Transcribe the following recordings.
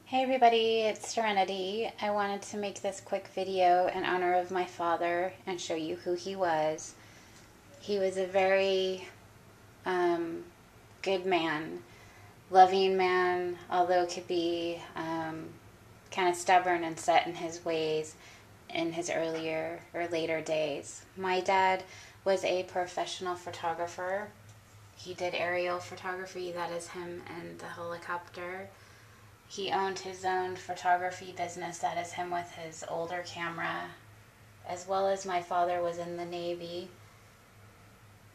Hey everybody, it's Serenity. I wanted to make this quick video in honor of my father and show you who he was. He was a very good man, loving man, although could be kind of stubborn and set in his ways in his earlier or later days. My dad was a professional photographer. He did aerial photography, that is him and the helicopter. He owned his own photography business, that is him with his older camera, as well as my father was in the Navy.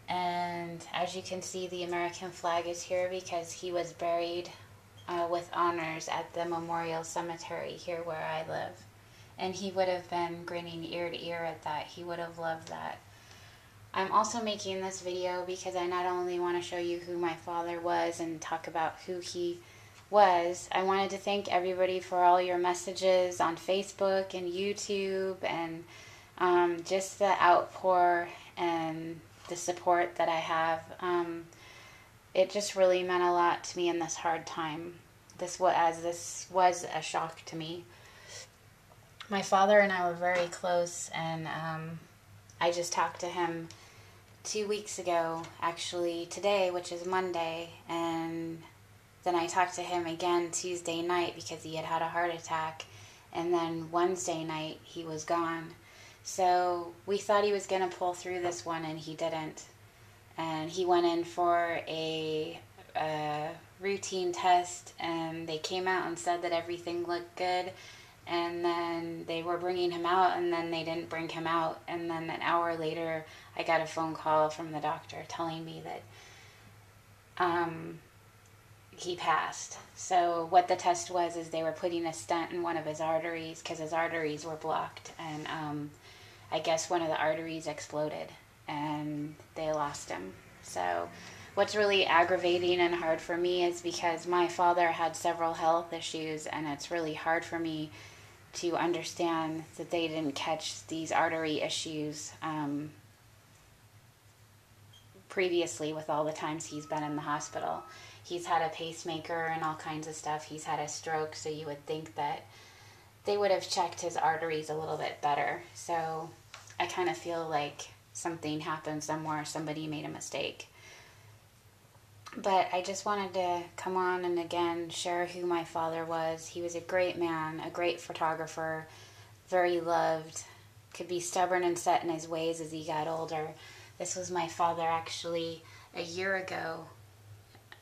And as you can see, the American flag is here because he was buried with honors at the Memorial Cemetery here where I live. And he would have been grinning ear to ear at that. He would have loved that. I'm also making this video because I not only want to show you who my father was and talk about who he was, I wanted to thank everybody for all your messages on Facebook and YouTube and just the outpour and the support that I have. It just really meant a lot to me in this hard time. This was a shock to me. My father and I were very close, and I just talked to him 2 weeks ago, actually today, which is Monday, and then I talked to him again Tuesday night because he had had a heart attack, and then Wednesday night he was gone. So we thought he was going to pull through this one, and he didn't. And he went in for a routine test, and they came out and said that everything looked good. And then they were bringing him out, and then they didn't bring him out. And then an hour later, I got a phone call from the doctor telling me that he passed. So what the test was is they were putting a stent in one of his arteries because his arteries were blocked, and I guess one of the arteries exploded and they lost him. So what's really aggravating and hard for me is because my father had several health issues, and it's really hard for me to understand that they didn't catch these artery issues previously with all the times he's been in the hospital. He's had a pacemaker and all kinds of stuff. He's had a stroke, so you would think that they would have checked his arteries a little bit better. So I kind of feel like something happened somewhere. Somebody made a mistake. But I just wanted to come on and again share who my father was. He was a great man, a great photographer, very loved, could be stubborn and set in his ways as he got older. This was my father actually a year ago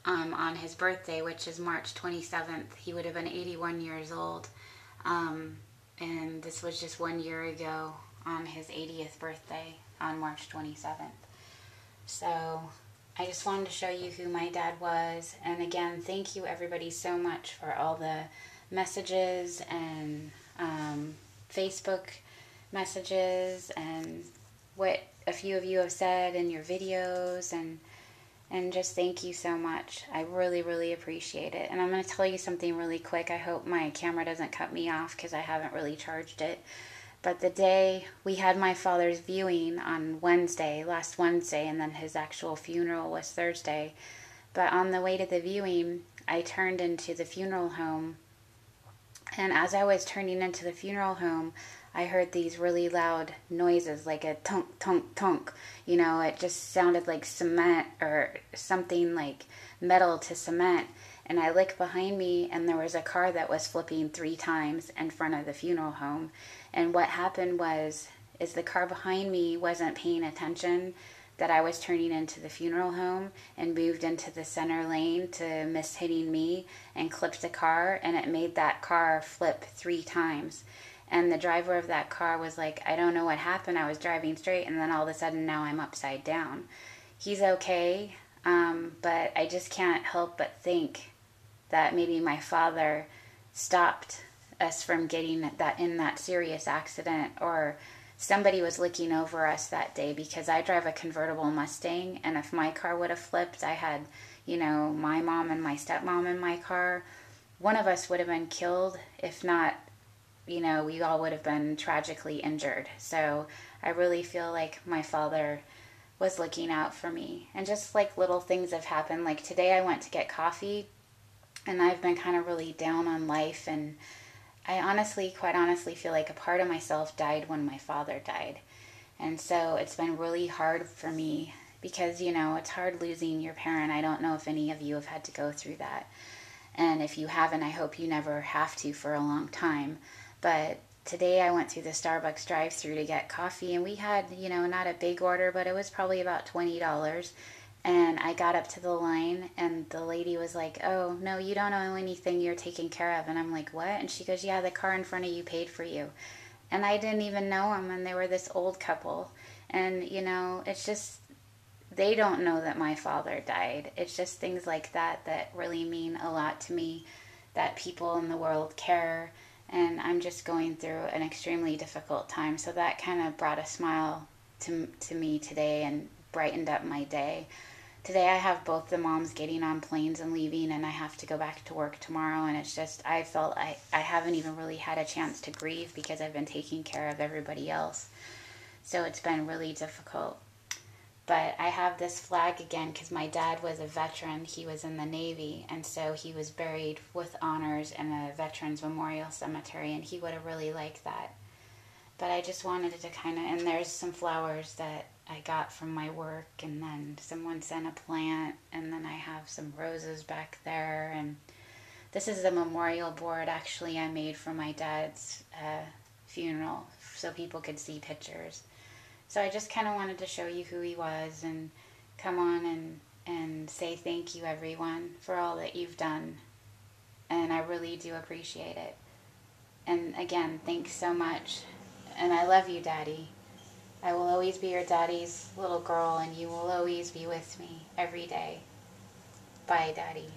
on his birthday, which is March 27th. He would have been 81 years old. And this was just 1 year ago on his 80th birthday on March 27th. So I just wanted to show you who my dad was. And again, thank you everybody so much for all the messages and Facebook messages and what a few of you have said in your videos, and just thank you so much. I really, really appreciate it. And I'm going to tell you something really quick. I hope my camera doesn't cut me off because I haven't really charged it. But the day we had my father's viewing on Wednesday, last Wednesday, and then his actual funeral was Thursday. But on the way to the viewing, I turned into the funeral home. And as I was turning into the funeral home, I heard these really loud noises, like a tunk, tunk, tunk. You know, it just sounded like cement or something like metal to cement. And I looked behind me, and there was a car that was flipping 3 times in front of the funeral home. And what happened is the car behind me wasn't paying attention that I was turning into the funeral home and moved into the center lane to miss hitting me and clipped the car, and it made that car flip 3 times. And the driver of that car was like, I don't know what happened. I was driving straight, and then all of a sudden now I'm upside down. He's okay, but I just can't help but think that maybe my father stopped us from getting that in that serious accident, or somebody was looking over us that day, because I drive a convertible Mustang, and if my car would have flipped, I had, you know, my mom and my stepmom in my car. One of us would have been killed, if not, you know, we all would have been tragically injured. So I really feel like my father was looking out for me. And just like little things have happened. Like today I went to get coffee and I've been kind of really down on life, and I honestly, quite honestly, feel like a part of myself died when my father died. And so it's been really hard for me because, you know, it's hard losing your parent. I don't know if any of you have had to go through that. And if you haven't, I hope you never have to for a long time. But today I went through the Starbucks drive-thru to get coffee, and we had, you know, not a big order, but it was probably about $20. And I got up to the line, and the lady was like, "Oh, no, you don't owe anything. You're taken care of." And I'm like, "What?" And she goes, "Yeah, the car in front of you paid for you." And I didn't even know them, and they were this old couple. And, you know, it's just, they don't know that my father died. It's just things like that that really mean a lot to me, that people in the world care. And I'm just going through an extremely difficult time. So that kind of brought a smile to me today and brightened up my day. Today I have both the moms getting on planes and leaving, and I have to go back to work tomorrow, and it's just, I felt I haven't even really had a chance to grieve because I've been taking care of everybody else. So it's been really difficult. But I have this flag again because my dad was a veteran. He was in the Navy, and so he was buried with honors in a Veterans Memorial Cemetery, and he would have really liked that. But I just wanted to kind of, and there's some flowers that I got from my work, and then someone sent a plant, and then I have some roses back there, and this is the memorial board actually I made for my dad's funeral so people could see pictures. So I just kind of wanted to show you who he was and come on and say thank you, everyone, for all that you've done. And I really do appreciate it. And again, thanks so much. And I love you, Daddy. I will always be your daddy's little girl, and you will always be with me every day. Bye, Daddy.